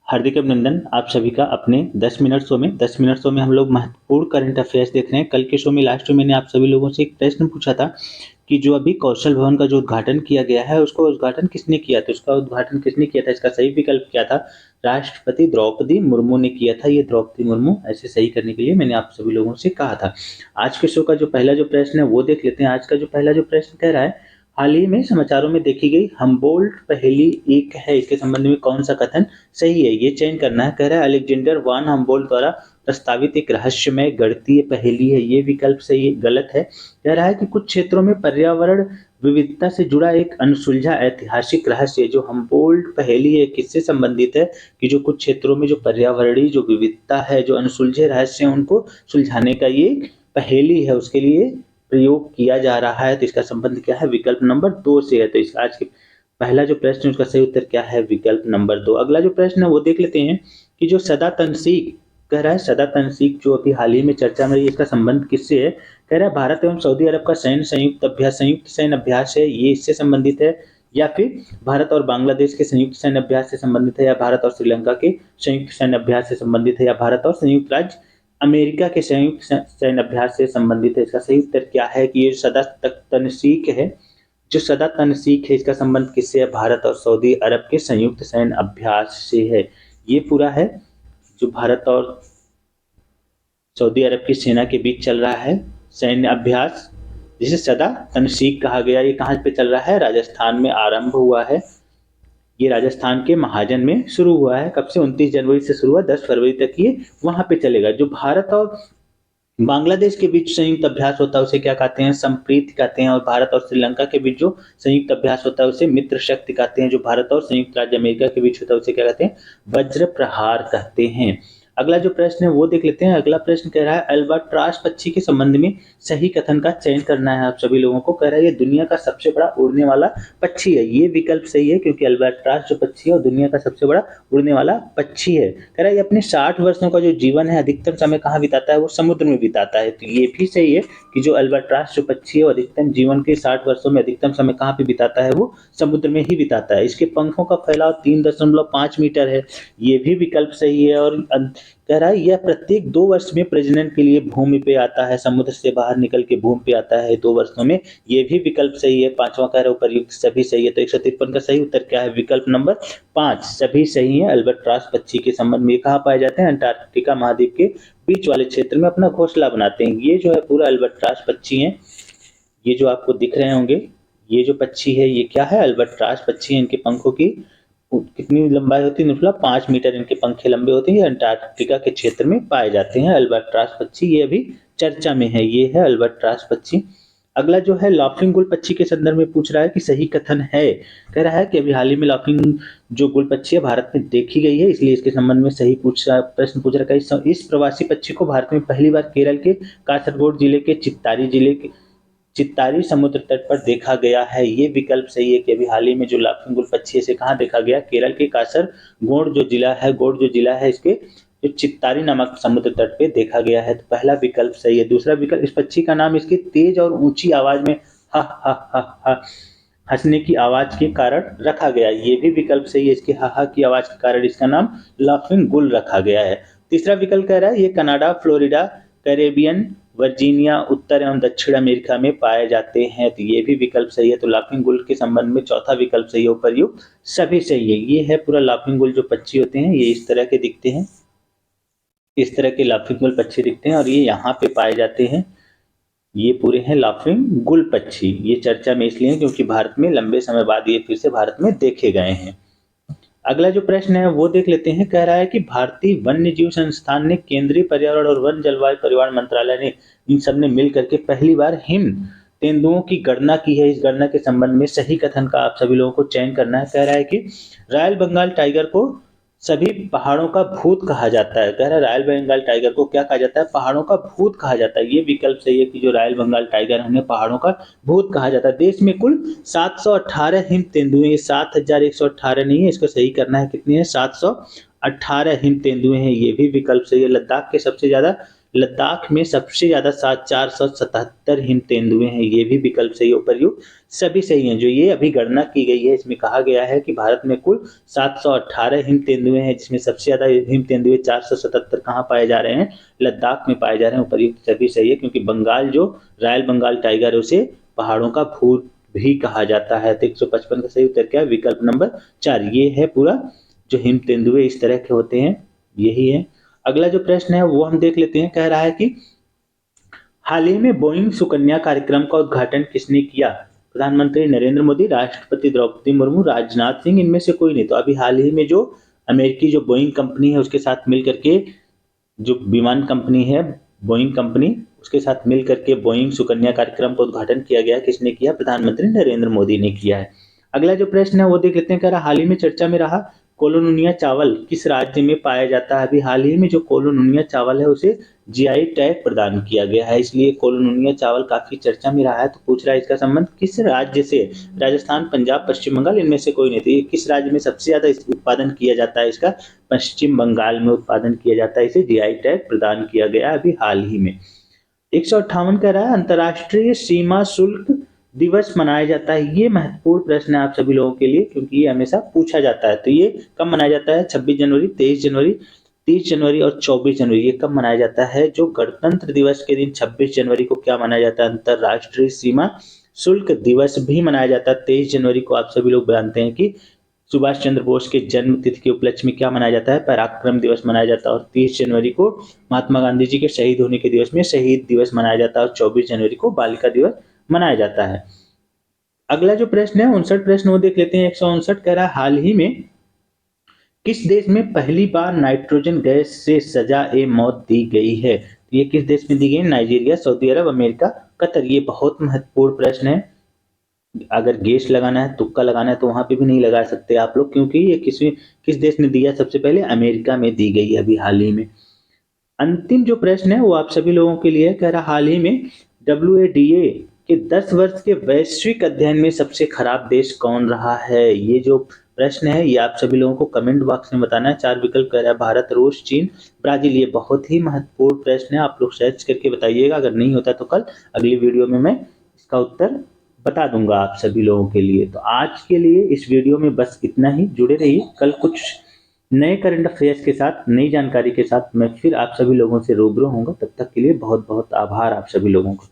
हार्दिक अभिनंदन आप सभी का अपने 10 मिनट शो में। 10 मिनट शो में हम लोग महत्वपूर्ण करंट अफेयर्स देख रहे हैं। कल के शो में लास्ट में मैंने आप सभी लोगों से एक प्रश्न पूछा था कि जो अभी कौशल भवन का जो उद्घाटन किया गया है, उसको उद्घाटन किसने किया था? उसका उद्घाटन किसने किया था? इसका सही विकल्प क्या था? राष्ट्रपति द्रौपदी मुर्मू ने किया था। ये द्रौपदी मुर्मू, ऐसे सही करने के लिए मैंने आप सभी लोगों से कहा था। आज के शो का जो पहला जो प्रश्न है वो देख लेते हैं। आज का जो पहला जो प्रश्न कह रहा है, हाल ही में समाचारों में देखी गई हम्बोल्ट पहेली एक है, इसके संबंध में कौन सा कथन सही है? ये चयन करना है। कह रहा है अलेक्जेंडर वान हम्बोल्ट द्वारा प्रस्तावित एक रहस्यमय गणितीय पहेली है। ये विकल्प सही है, गलत है। कह रहा है कि कुछ क्षेत्रों में पर्यावरण विविधता से जुड़ा एक अनसुलझा ऐतिहासिक रहस्य है। जो हम्बोल्ट पहेली है किससे संबंधित है? कि जो कुछ क्षेत्रों में जो पर्यावरणीय जो विविधता है, जो अनसुलझे रहस्य हैं, उनको सुलझाने का ये पहेली है, उसके लिए प्रयोग किया जा रहा है। तो इसका संबंध क्या है? विकल्प नंबर 2 से है। तो इस आज के पहला जो प्रश्न है उसका सही उत्तर क्या है? विकल्प नंबर 2। अगला जो प्रश्न है वो देख लेते हैं कि जो सदा तनसीक कह रहा है, सदा तनसीक जो अभी हाल ही में चर्चा में रही, इसका संबंध किससे है? कह रहा है भारत एवं सऊदी अरब का संयुक्त सैन्य अभ्यास है, ये इससे संबंधित है। या फिर भारत और बांग्लादेश के संयुक्त सैन्य अभ्यास से संबंधित है, या भारत और श्रीलंका के संयुक्त सैन्य अभ्यास से संबंधित है, या भारत और संयुक्त राज्य अमेरिका के संयुक्त सैन्य अभ्यास से संबंधित है। इसका सही उत्तर क्या है? कि ये सदा तनसीक है। जो सदा तनसीक है, इसका संबंध किससे है? भारत और सऊदी अरब के संयुक्त सैन्य अभ्यास से है। ये पूरा है जो भारत और सऊदी अरब की सेना के बीच चल रहा है सैन्य अभ्यास, जिसे सदा तनसीक कहा गया। ये कहाँ पे चल रहा है? राजस्थान में आरंभ हुआ है। ये राजस्थान के महाजन में शुरू हुआ है। कब से? 29 जनवरी से शुरू हुआ, 10 फरवरी तक ये वहां पे चलेगा। जो भारत और बांग्लादेश के बीच संयुक्त अभ्यास होता है उसे क्या कहते हैं? संप्रीति कहते हैं। और भारत और श्रीलंका के बीच जो संयुक्त अभ्यास होता है उसे मित्र शक्ति कहते हैं। जो भारत और संयुक्त राज्य अमेरिका के बीच होता है उसे क्या कहते हैं? वज्र प्रहार कहते हैं। अगला जो प्रश्न है वो देख लेते हैं। अगला प्रश्न कह रहा है अल्बाट्रॉस पक्षी के संबंध में सही कथन का चयन करना है आप सभी लोगों को। कह रहा है ये दुनिया का सबसे बड़ा उड़ने वाला पक्षी है। ये विकल्प सही है, क्योंकि अल्बाट्रॉस जो पक्षी है वो दुनिया का सबसे बड़ा उड़ने वाला पक्षी है। कह रहा है ये अपने 60 वर्षों का जो जीवन है अधिकतम समय कहाँ बिताता है? वो समुद्र में बिताता है। तो ये भी सही है कि जो अल्बाट्रॉस जो पक्षी है वो अधिकतम जीवन के 60 वर्षों में अधिकतम समय कहाँ पे बिताता है? वो समुद्र में ही बिताता है। इसके पंखों का फैलाव 3.5 मीटर है। ये भी विकल्प सही है। और कह रहा है यह प्रत्येक 2 वर्ष में प्रजनन के लिए भूमि पे आता है, समुद्र से बाहर निकल के भूमि पे आता है 2 वर्षों में। ये भी विकल्प सही है। पांचवा कह रहा है उपर्युक्त सभी सही है। तो 153 का सही उत्तर क्या है? विकल्प नंबर 5 सभी सही है। अल्बाट्रॉस पक्षी के संबंध में कहाँ पाए जाते हैं? अंटार्कटिका महाद्वीप के बीच वाले क्षेत्र में अपना घोंसला बनाते हैं। ये जो है पूरा अल्बाट्रॉस पक्षी है। ये जो आपको दिख रहे होंगे, ये जो पक्षी है ये क्या है? अल्बाट्रॉस पक्षी है। इनके पंखों की कितनी लंबाई होती है? निफ्ला 5 मीटर इनके पंखे लंबे होते हैं। ये अंटार्कटिका के क्षेत्र में पाए जाते हैं अल्बाट्रॉस पक्षी। ये अभी चर्चा में है। ये है अल्बाट्रॉस पक्षी। अगला जो है लाफिंग गुल पक्षी के संदर्भ में पूछ रहा है कि सही कथन है। कह रहा है कि अभी हाल ही में लाफिंग जो गुल पक्षी है भारत में देखी गई है, इसलिए इसके संबंध में सही प्रश्न पूछ रखा है। इस प्रवासी पक्षी को भारत में पहली बार केरल के कासरगोड जिले के चित्तारी समुद्र तट पर देखा गया है। ये विकल्प सही है कि अभी हाल ही में जो लाफिंग गुल पक्षी है इसे कहाँ देखा गया? केरल के कासरगोड जो जिला है इसके जो चित्तारी नामक समुद्र तट पे देखा गया है। तो पहला विकल्प सही है। दूसरा विकल्प, इस पक्षी का नाम इसकी तेज और ऊंची आवाज में हा हा हा हा हंसने की आवाज के कारण रखा गया। ये भी विकल्प सही है। इसकी हा हा की आवाज के कारण इसका नाम लाफिंग गुल रखा गया है। तीसरा विकल्प कह रहा है ये कनाडा, फ्लोरिडा, कैरेबियन, वर्जीनिया, उत्तर एवं दक्षिण अमेरिका में पाए जाते हैं। तो ये भी विकल्प सही है। तो लाफिंग गुल के संबंध में चौथा विकल्प सही है। उपर्युक्त सभी सही है। ये है पूरा लाफिंग गुल जो पक्षी होते हैं, ये इस तरह के दिखते हैं। इस तरह के लाफिंग गुल पक्षी दिखते हैं और ये यहाँ पे पाए जाते हैं। ये पूरे हैं लाफिंग गुल पक्षी। ये चर्चा में इसलिए है क्योंकि भारत में लंबे समय बाद ये फिर से भारत में देखे गए हैं। अगला जो प्रश्न है वो देख लेते हैं। कह रहा है कि भारतीय वन्य जीव संस्थान ने, केंद्रीय पर्यावरण और वन जलवायु परिवर्तन मंत्रालय ने, इन सब ने मिल करके पहली बार हिम तेंदुओं की गणना की है। इस गणना के संबंध में सही कथन का आप सभी लोगों को चयन करना है। कह रहा है कि रॉयल बंगाल टाइगर को सभी पहाड़ों का भूत कहा जाता है। कह रहा है रॉयल बंगाल टाइगर को क्या कहा जाता है? पहाड़ों का भूत कहा जाता है। ये विकल्प सही है कि जो रॉयल बंगाल टाइगर है पहाड़ों का भूत कहा जाता है। देश में कुल 718 हिम तेंदुए, 7118 नहीं है, इसको सही करना है। कितनी है? 718 हिम तेंदुए हैं। ये भी विकल्प सही है। लद्दाख में सबसे ज्यादा 477 हिम तेंदुए हैं, ये भी विकल्प सही है। उपर्युक्त सभी सही हैं। जो ये अभी गणना की गई है इसमें कहा गया है कि भारत में कुल 718 हिम तेंदुए हैं, जिसमें सबसे ज्यादा हिम तेंदुए 477 कहाँ पाए जा रहे हैं, लद्दाख में पाए जा रहे हैं। उपर्युक्त सभी सही है, क्योंकि बंगाल जो रॉयल बंगाल टाइगर है उसे पहाड़ों का भूत भी कहा जाता है। तो 155 का सही उत्तर क्या है, विकल्प नंबर 4। ये है पूरा जो हिम तेंदुए इस तरह के होते हैं, यही है। अगला जो प्रश्न है वो हम देख लेते हैं। कह रहा है कि हाल ही में बोइंग सुकन्या कार्यक्रम का उद्घाटन किसने किया? प्रधानमंत्री नरेंद्र मोदी, राष्ट्रपति द्रौपदी मुर्मू, राजनाथ सिंह, इनमें से कोई नहीं। तो अभी हाल ही में जो अमेरिकी जो बोइंग कंपनी है उसके साथ मिलकर के, जो विमान कंपनी है बोइंग कंपनी, उसके साथ मिलकर के बोइंग सुकन्या कार्यक्रम का उद्घाटन किया गया। किसने किया? प्रधानमंत्री नरेंद्र मोदी ने किया है। अगला जो प्रश्न है वो देख लेते हैं। कह रहा हाल ही में चर्चा में रहा कोलोनुनिया चावल किस राज्य में पाया जाता है? अभी हाल ही में जो कोलोनुनिया चावल है उसे जीआई टैग प्रदान किया गया है, इसलिए कोलोनुनिया चावल काफी चर्चा में रहा है। तो पूछ रहा है इसका संबंध किस राज्य से? राजस्थान, पंजाब, पश्चिम बंगाल, इनमें से कोई नहीं। तो ये किस राज्य में सबसे ज्यादा उत्पादन किया जाता है? इसका पश्चिम बंगाल में उत्पादन किया जाता है। इसे जीआई टैग प्रदान किया गया अभी हाल ही में। 158 कह रहा है अंतर्राष्ट्रीय सीमा शुल्क दिवस मनाया जाता है। ये महत्वपूर्ण प्रश्न है आप सभी लोगों के लिए, क्योंकि ये हमेशा पूछा जाता है। तो ये कब मनाया जाता है? 26 जनवरी, 23 जनवरी, 30 जनवरी और 24 जनवरी। ये कब मनाया जाता है? जो गणतंत्र दिवस के दिन 26 जनवरी को क्या मनाया जाता है? अंतर्राष्ट्रीय सीमा शुल्क दिवस भी मनाया जाता है। 23 जनवरी को आप सभी लोग जानते हैं कि सुभाष चंद्र बोस के जन्म तिथि के उपलक्ष्य में क्या मनाया जाता है? पराक्रम दिवस मनाया जाता है। और 30 जनवरी को महात्मा गांधी जी के शहीद होने के दिवस में शहीद दिवस मनाया जाता है। और 24 जनवरी को बालिका दिवस मनाया जाता है। अगला जो प्रश्न है 59 प्रश्न वो देख लेते हैं। 159 कह रहा है हाल ही में किस देश में पहली बार नाइट्रोजन गैस से सजा ए मौत दी गई है? ये किस देश में दी गई? नाइजीरिया, सऊदी अरब, अमेरिका, कतर। ये बहुत महत्वपूर्ण प्रश्न है। अगर गेस लगाना है, तुक्का लगाना है, तो वहां पे भी नहीं लगा सकते आप लोग, क्योंकि ये किस देश ने दिया? सबसे पहले अमेरिका में दी गई अभी हाल ही में। अंतिम जो प्रश्न है वो आप सभी लोगों के लिए कह रहा हाल ही में WADA के 10 वर्ष के वैश्विक अध्ययन में सबसे खराब देश कौन रहा है? ये जो प्रश्न है ये आप सभी लोगों को कमेंट बॉक्स में बताना है। 4 विकल्प कह रहा है भारत, रूस, चीन, ब्राजील। ये बहुत ही महत्वपूर्ण प्रश्न है, आप लोग सर्च करके बताइएगा। अगर नहीं होता तो कल अगली वीडियो में मैं इसका उत्तर बता दूंगा आप सभी लोगों के लिए। तो आज के लिए इस वीडियो में बस इतना ही। जुड़े रहिए, कल कुछ नए करंट अफेयर्स के साथ, नई जानकारी के साथ मैं फिर आप सभी लोगों से रूबरू होऊंगा। तब तक के लिए बहुत बहुत आभार आप सभी लोगों का।